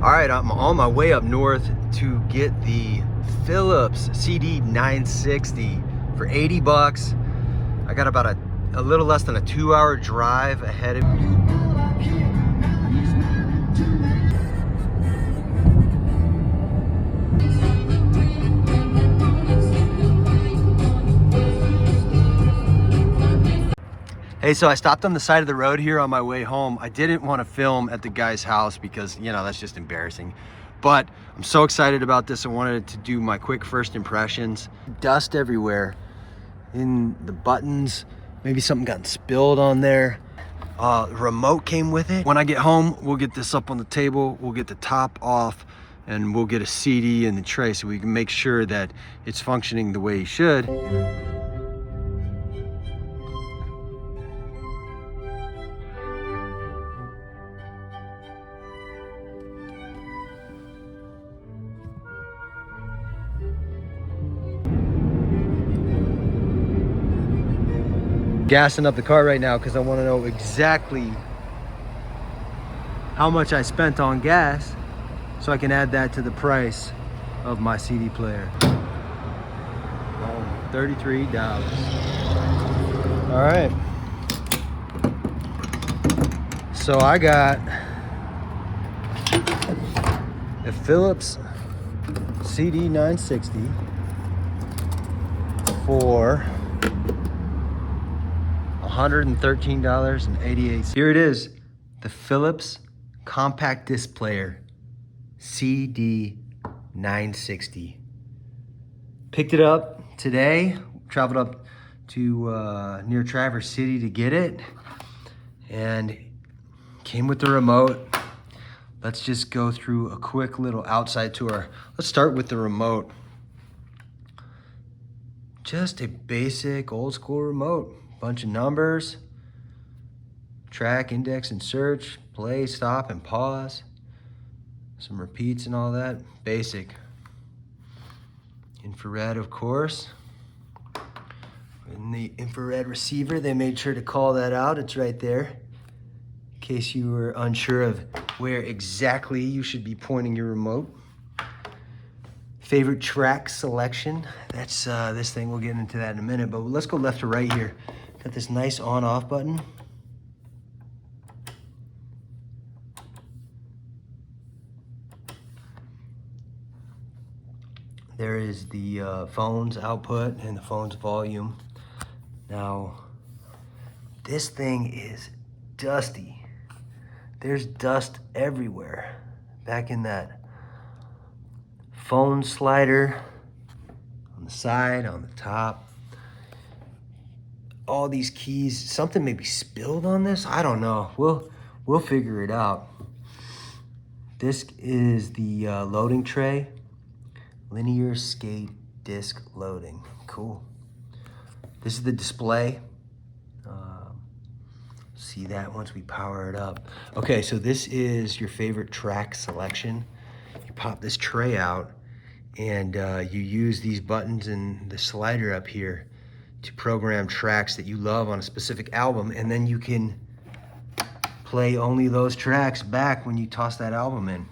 All right, I'm on my way up north to get the Philips CD960 for 80 bucks. I got about a little less than a 2-hour drive ahead of me. Hey, so I stopped on the side of the road here on my way home. I didn't want to film at the guy's house because, you know, that's just embarrassing. But I'm so excited about this. I wanted to do my quick first impressions. Dust everywhere in the buttons. Maybe something got spilled on there. Remote came with it. When I get home, we'll get this up on the table. We'll get the top off and we'll get a CD in the tray so we can make sure that it's functioning the way it should. Gassing up the car right now because I want to know exactly how much I spent on gas so I can add that to the price of my CD player. $33. All right. So I got a Philips CD960 for $113.88. Here it is, the Philips compact disc player CD960. Picked it up today, traveled up to near Traverse City to get it, and came with the remote. Let's just go through a quick little outside tour. Let's start with the remote. Just a basic old school remote. Bunch of numbers, track, index, and search, play, stop, and pause. Some repeats and all that, basic. Infrared, of course. In the infrared receiver, they made sure to call that out. It's right there. In case you were unsure of where exactly you should be pointing your remote. Favorite track selection. That's this thing. We'll get into that in a minute, but let's go left to right here. Got this nice on-off button. There is the phone's output and the phone's volume. Now, this thing is dusty. There's dust everywhere. Back in that phone slider, on the side, on the top. All these keys, something maybe spilled on this. I don't know. We'll figure it out. This is the loading tray. Linear skate disc loading. Cool. This is the display. See that once we power it up. Okay, so this is your favorite track selection. You pop this tray out and you use these buttons and the slider up here to program tracks that you love on a specific album, and then you can play only those tracks back when you toss that album in.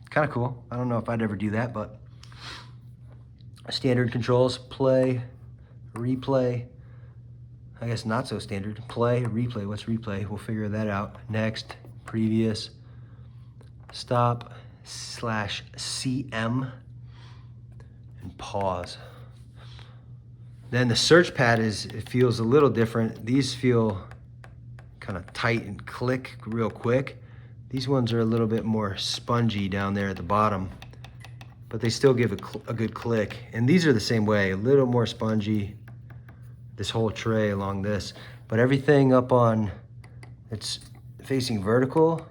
Kind of cool. I don't know if I'd ever do that, but standard controls, play, replay. I guess not so standard. Play, replay. What's replay? We'll figure that out. Next, previous, stop, /CM, and pause. Then the search pad it feels a little different. These feel kind of tight and click real quick. These ones are a little bit more spongy down there at the bottom, but they still give a good click. And these are the same way, a little more spongy, this whole tray along this. But everything up on, it's facing vertical,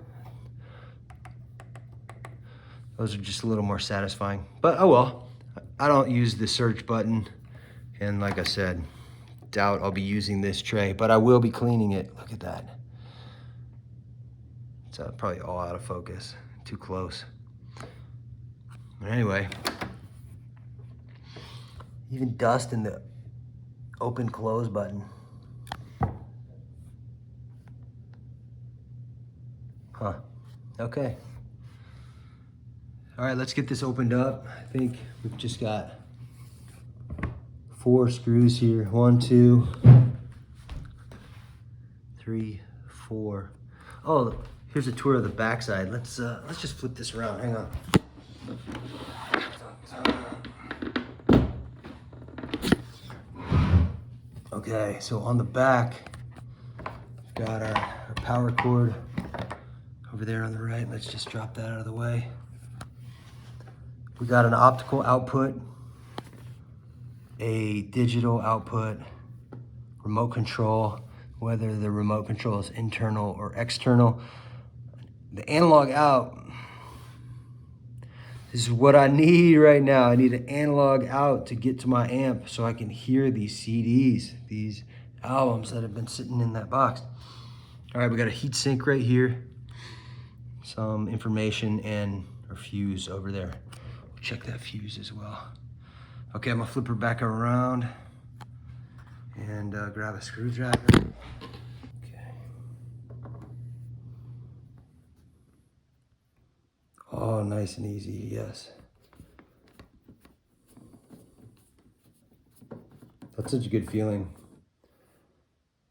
those are just a little more satisfying. But oh well, I don't use the search button. And like I said, doubt I'll be using this tray, but I will be cleaning it. Look at that. It's probably all out of focus, too close. But anyway, even dust in the open close button. Huh, okay. All right, let's get this opened up. I think we've just got 4 screws here. 1, 2, 3, 4. Oh, here's a tour of the backside. Let's just flip this around. Hang on. Okay, so on the back, we've got our power cord over there on the right. Let's just drop that out of the way. We got an optical output, a digital output, remote control, whether the remote control is internal or external. The analog out, this is what I need right now. I need an analog out to get to my amp so I can hear these CDs, these albums that have been sitting in that box. All right, we got a heat sink right here, some information, and our fuse over there. Check that fuse as well. Okay, I'm gonna flip her back around and grab a screwdriver. Okay. Oh, nice and easy, yes. That's such a good feeling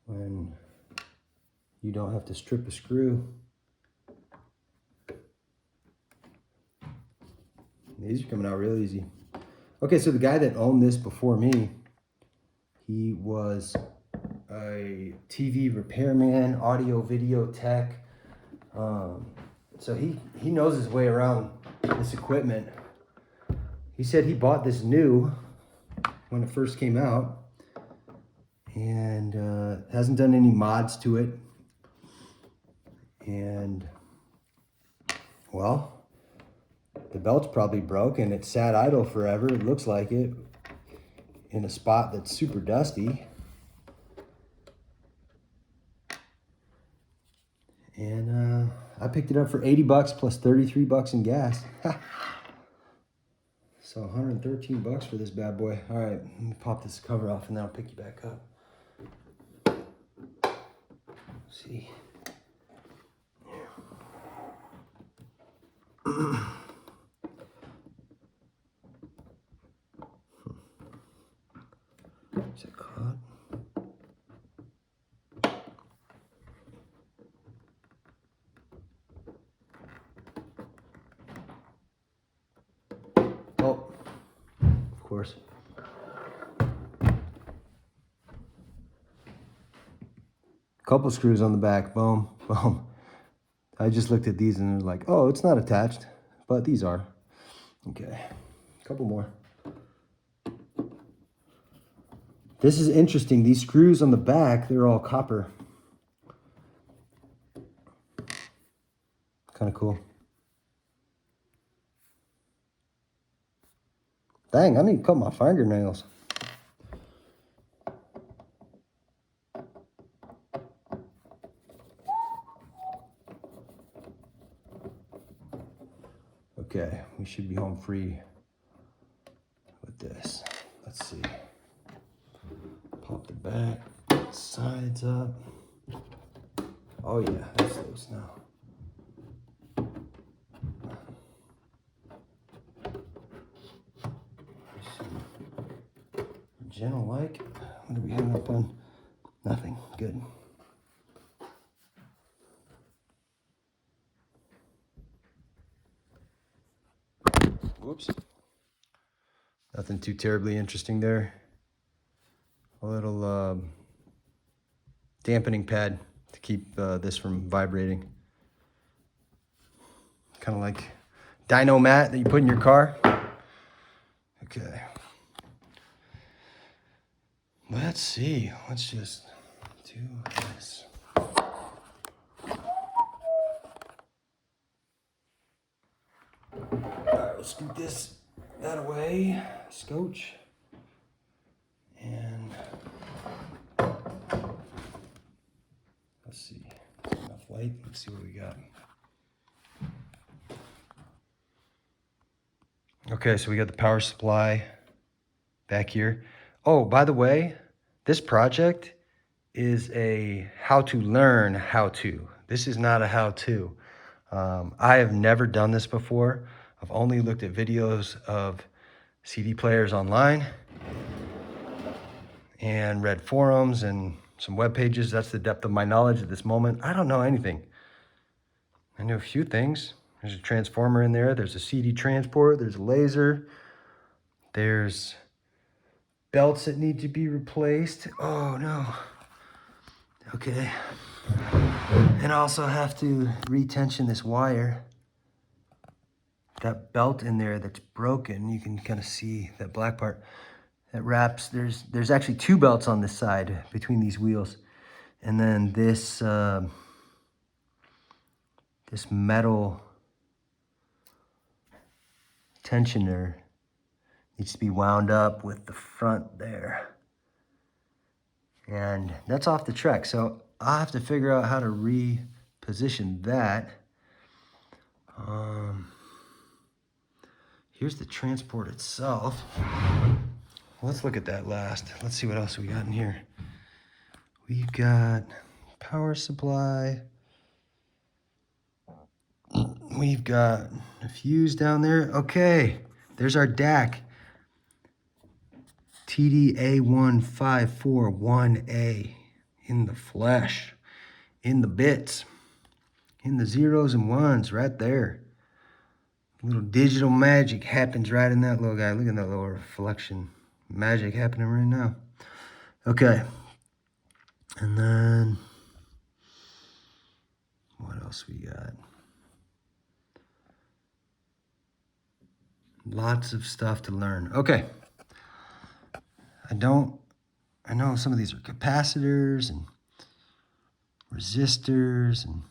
when you don't have to strip a screw. These are coming out real easy. Okay, so the guy that owned this before me, he was a TV repairman, audio video tech. So he knows his way around this equipment. He said he bought this new when it first came out and hasn't done any mods to it. And well, the belt's probably broke and it sat idle forever. It looks like it, in a spot that's super dusty. And I picked it up for 80 bucks plus 33 bucks in gas. So 113 bucks for this bad boy. All right, let me pop this cover off and then I'll pick you back up. Let's see. Is it caught? Oh, of course. Couple screws on the back, boom, boom. I just looked at these and they're like, oh, it's not attached, but these are. Okay, couple more. This is interesting. These screws on the back, they're all copper. Kind of cool. Dang, I need to cut my fingernails. Okay, we should be home free with this. Let's see. Pop the back, sides up. Oh yeah, that's loose now. Gentle like. What are we hung up on? Nothing. Good. Whoops. Nothing too terribly interesting there. A little dampening pad to keep this from vibrating. Kind of like dyno mat that you put in your car. Okay. Let's see. Let's just do this. Alright, we'll scoot this that away. Scotch. And let's see. Enough light. Let's see what we got. Okay, so we got the power supply back here. Oh, by the way, this project is a how to learn how to. This is not a how to. I have never done this before, I've only looked at videos of CD players online and read forums and some web pages. That's the depth of my knowledge at this moment. I don't know anything. I know a few things. There's a transformer in there. There's a CD transport. There's a laser. There's belts that need to be replaced. Oh no. Okay. And I also have to retension this wire. That belt in there that's broken, you can kind of see that black part that wraps. There's actually two belts on this side between these wheels. And then this this metal tensioner needs to be wound up with the front there. And that's off the track. So I'll have to figure out how to reposition that. Here's the transport itself. Let's look at that last. Let's see what else we got in here. We've got power supply. We've got a fuse down there. Okay, there's our DAC. TDA1541A in the flesh, in the bits, in the zeros and ones right there. Little digital magic happens right in that little guy. Look at that little reflection. Magic happening right now. Okay. And then what else we got? Lots of stuff to learn. Okay. I know some of these are capacitors and resistors, and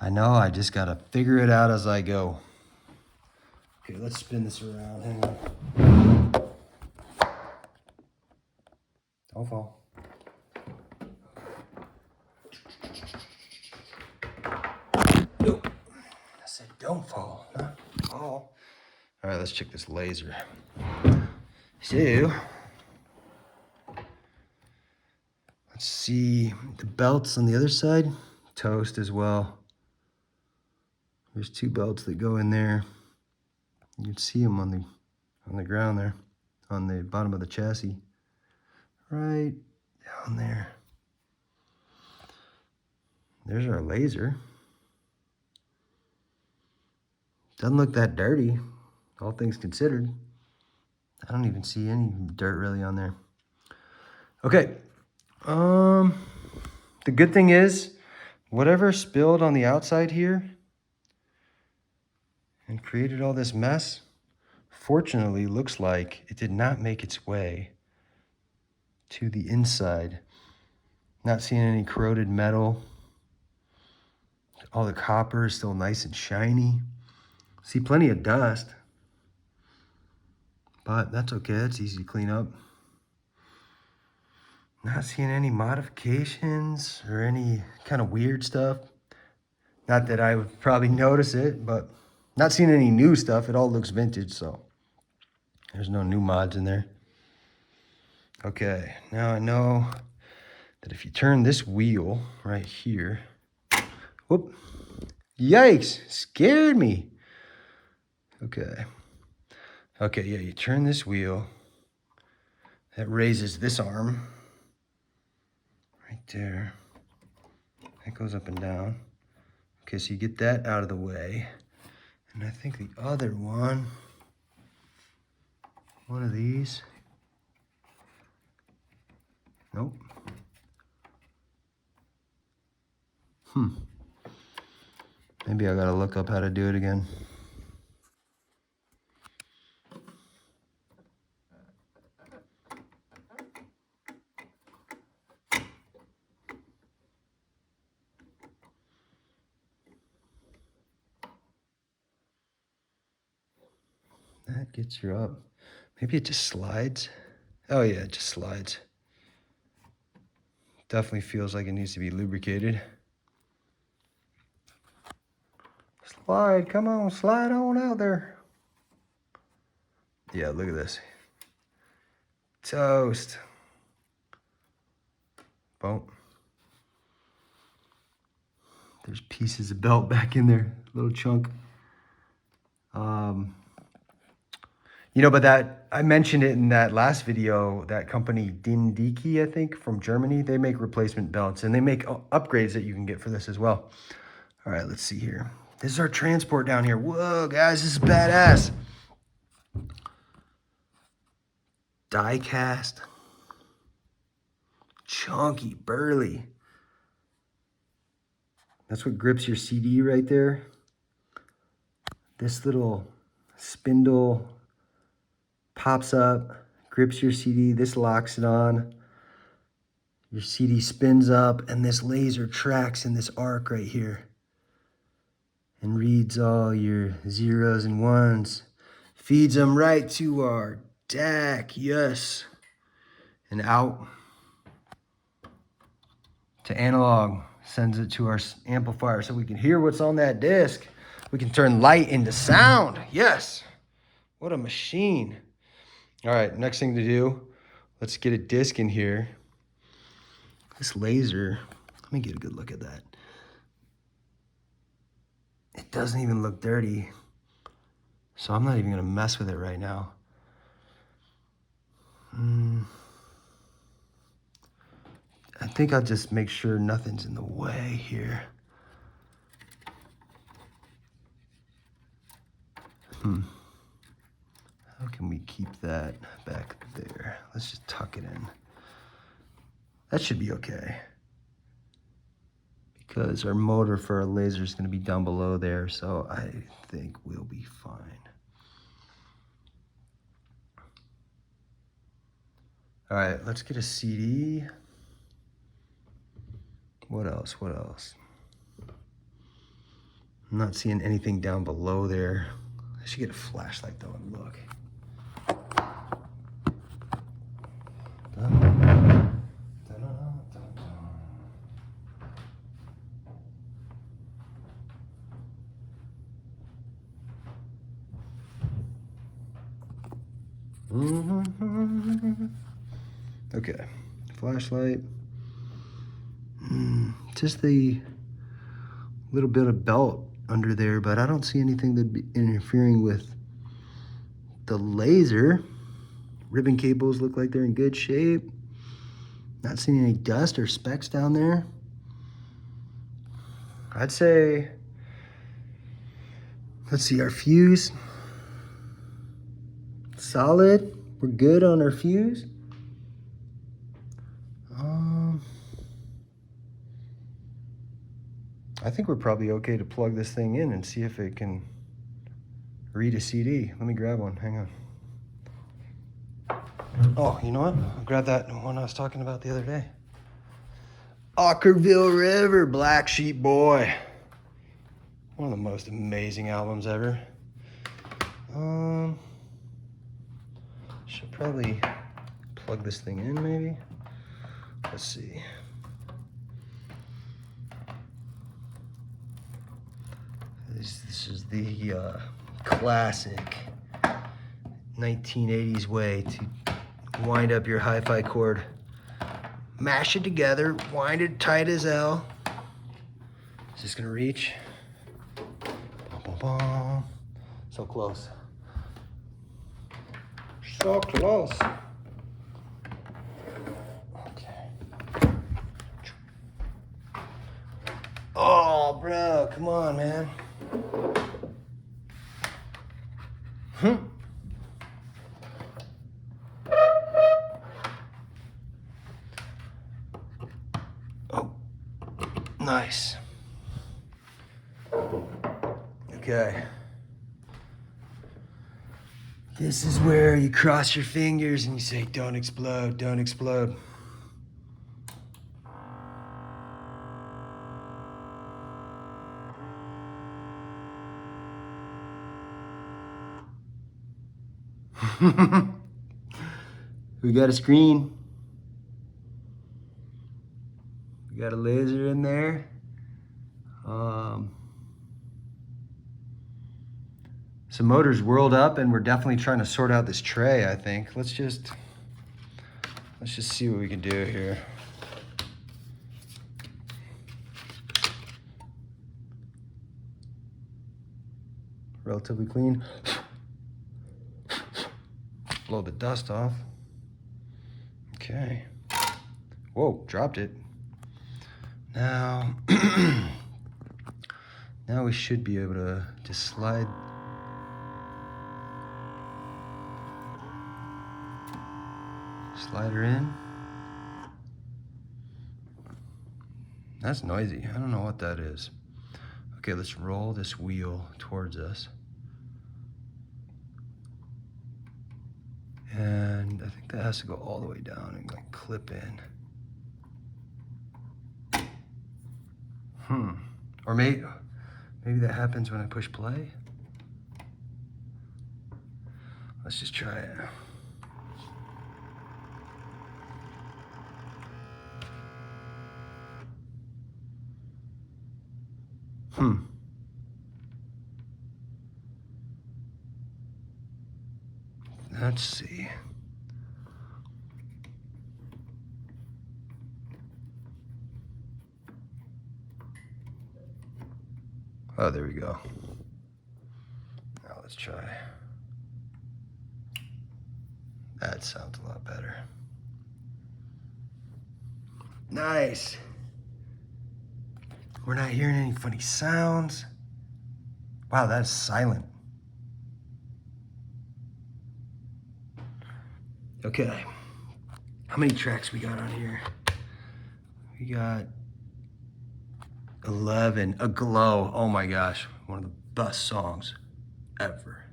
I know I just got to figure it out as I go. Okay, let's spin this around. Hang on. Don't fall. No. I said don't fall, not fall. All right, let's check this laser. So, let's see the belts on the other side. Toast as well. There's two belts that go in there. You can see them on the ground there, on the bottom of the chassis. Right down there. There's our laser. Doesn't look that dirty, all things considered. I don't even see any dirt really on there. Okay. The good thing is, whatever spilled on the outside here and created all this mess, fortunately looks like it did not make its way to the inside. Not seeing any corroded metal. All the copper is still nice and shiny. See plenty of dust, but that's okay. That's easy to clean up. Not seeing any modifications or any kind of weird stuff. Not that I would probably notice it, but not seeing any new stuff. It all looks vintage, so there's no new mods in there. Okay, now I know that if you turn this wheel right here, whoop, yikes, scared me. Okay, yeah, you turn this wheel, that raises this arm right there. That goes up and down. Okay, so you get that out of the way. And I think the other one of these, nope. Maybe I gotta look up how to do it again. That gets her up. Maybe it just slides. Oh yeah, it just slides. Definitely feels like it needs to be lubricated. Slide, come on, slide on out there. Yeah, look at this. Toast. Boom. There's pieces of belt back in there, little chunk. You know, but that, I mentioned it in that last video, that company Dindiki, I think, from Germany, they make replacement belts and they make upgrades that you can get for this as well. All right, let's see here. This is our transport down here. Whoa, guys, this is badass. Die cast. Chunky, burly. That's what grips your CD right there. This little spindle pops up, grips your CD. This locks it on. Your CD spins up, and this laser tracks in this arc right here and reads all your zeros and ones. Feeds them right to our DAC, yes. And out to analog, sends it to our amplifier so we can hear what's on that disc. We can turn light into sound, yes. What a machine. All right, next thing to do, let's get a disc in here. This laser, let me get a good look at that. It doesn't even look dirty, so I'm not even gonna mess with it right now. I think I'll just make sure nothing's in the way here. How can we keep that back there? Let's just tuck it in. That should be okay, because our motor for our laser is going to be down below there, so I think we'll be fine. All right, let's get a CD. What else? What else? I'm not seeing anything down below there. I should get a flashlight though and look. Okay, flashlight. Just the little bit of belt under there, but I don't see anything that'd be interfering with the laser. Ribbon cables look like they're in good shape. Not seeing any dust or specks down there. I'd say, let's see, our fuse. Solid. We're good on our fuse. I think we're probably okay to plug this thing in and see if it can read a CD. Let me grab one, hang on. Oh, you know what? I'll grab that one I was talking about the other day. Ockerville River, Black Sheep Boy. One of the most amazing albums ever. Should probably plug this thing in maybe. Let's see. This is the classic 1980s way to wind up your hi-fi cord. Mash it together, wind it tight as hell. Is this gonna reach? Bum, bum, bum. So close. So close. Okay. Oh, bro, come on, man. Oh, nice. Okay. This is where you cross your fingers and you say, don't explode, don't explode. We got a screen. We got a laser in there. Some motors whirled up and we're definitely trying to sort out this tray, I think. Let's just see what we can do here. relatively clean. Blow the dust off. Okay. Whoa, dropped it. Now, now we should be able to just slide. Slide her in. That's noisy. I don't know what that is. Okay, let's roll this wheel towards us. And I think that has to go all the way down and like clip in. Or maybe that happens when I push play. Let's just try it. Let's see. Oh, there we go. Now let's try. That sounds a lot better. Nice. We're not hearing any funny sounds. Wow, that's silent. Okay. How many tracks we got on here? We got 11. Aglow. Oh my gosh. One of the best songs ever.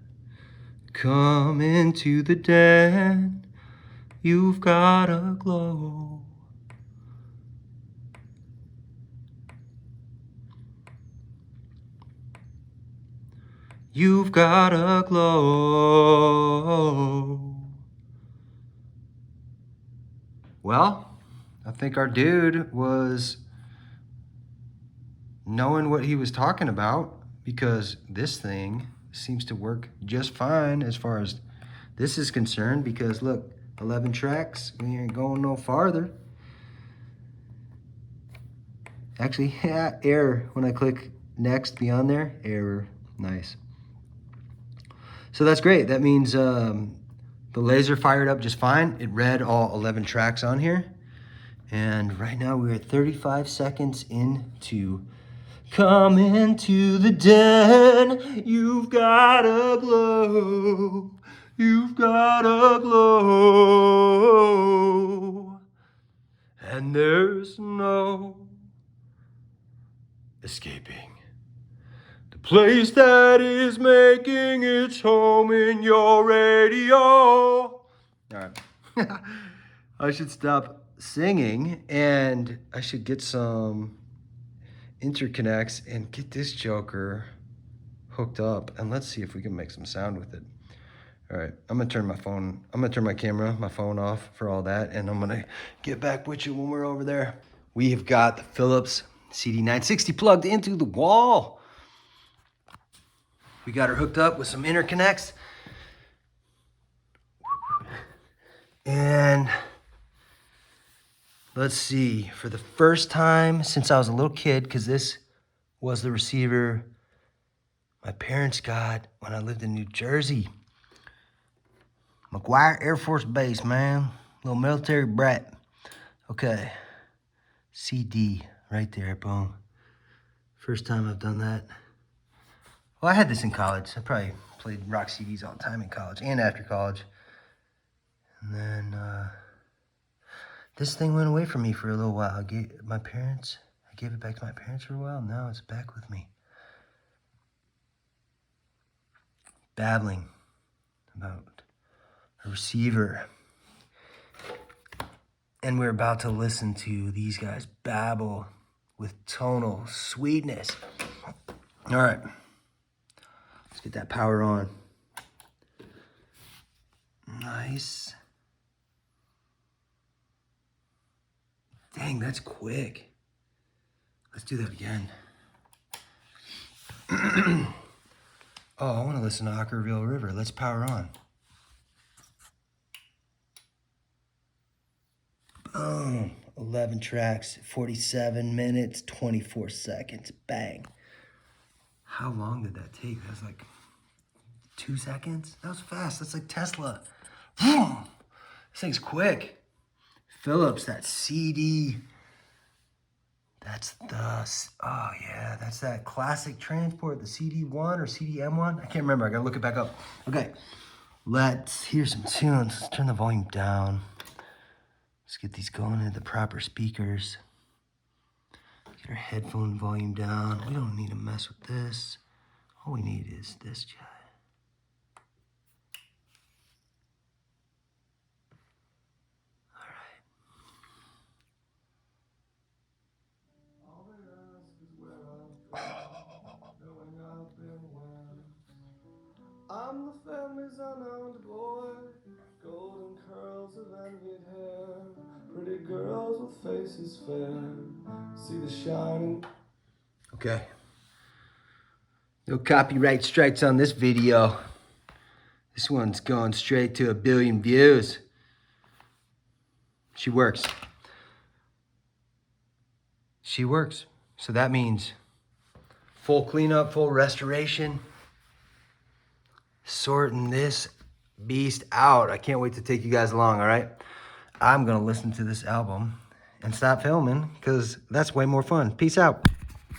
Come into the den. You've got a glow. You've got a glow. Well, I think our dude was knowing what he was talking about, because this thing seems to work just fine as far as this is concerned, because look, 11 tracks, we ain't going no farther. Actually, yeah, error. When I click next beyond there, error. Nice. So that's great. That means the laser fired up just fine. It read all 11 tracks on here. And right now we're at 35 seconds into Come into the den. You've got a glow. You've got a glow. And there's no escaping the place that is making its home in your radio. All right. I should stop singing and I should get some interconnects and get this joker hooked up, and let's see if we can make some sound with it. All right, I'm gonna turn my camera, my phone off for all that, and I'm gonna get back with you when we're over there. We have got the Philips CD960 plugged into the wall. We got her hooked up with some interconnects. And let's see, for the first time since I was a little kid, because this was the receiver my parents got when I lived in New Jersey. McGuire Air Force Base, man. Little military brat. Okay. CD right there, boom. First time I've done that. Well, I had this in college. I probably played rock CDs all the time in college and after college. And then this thing went away from me for a little while. I gave it back to my parents for a while. Now it's back with me. Babbling about a receiver. And we're about to listen to these guys babble with tonal sweetness. All right, let's get that power on. Nice. Dang, that's quick. Let's do that again. Oh, I want to listen to Ockerville River. Let's power on. Boom. 11 tracks, 47 minutes, 24 seconds. Bang. How long did that take? That's like 2 seconds? That was fast. That's like Tesla. This thing's quick. Phillips, that CD. That's that's that classic transport, the CD1 or CDM1. I can't remember. I gotta look it back up. Okay, let's hear some tunes. Let's turn the volume down. Let's get these going into the proper speakers. Get our headphone volume down. We don't need to mess with this. All we need is this guy. I'm the family's unowned boy, golden curls of envied hair, pretty girls with faces fair, see the shining. Okay. No copyright strikes on this video. This one's going straight to 1 billion views. She works. She works. So that means full cleanup, full restoration. Sorting this beast out. I can't wait to take you guys along, all right? I'm gonna listen to this album and stop filming because that's way more fun. Peace out.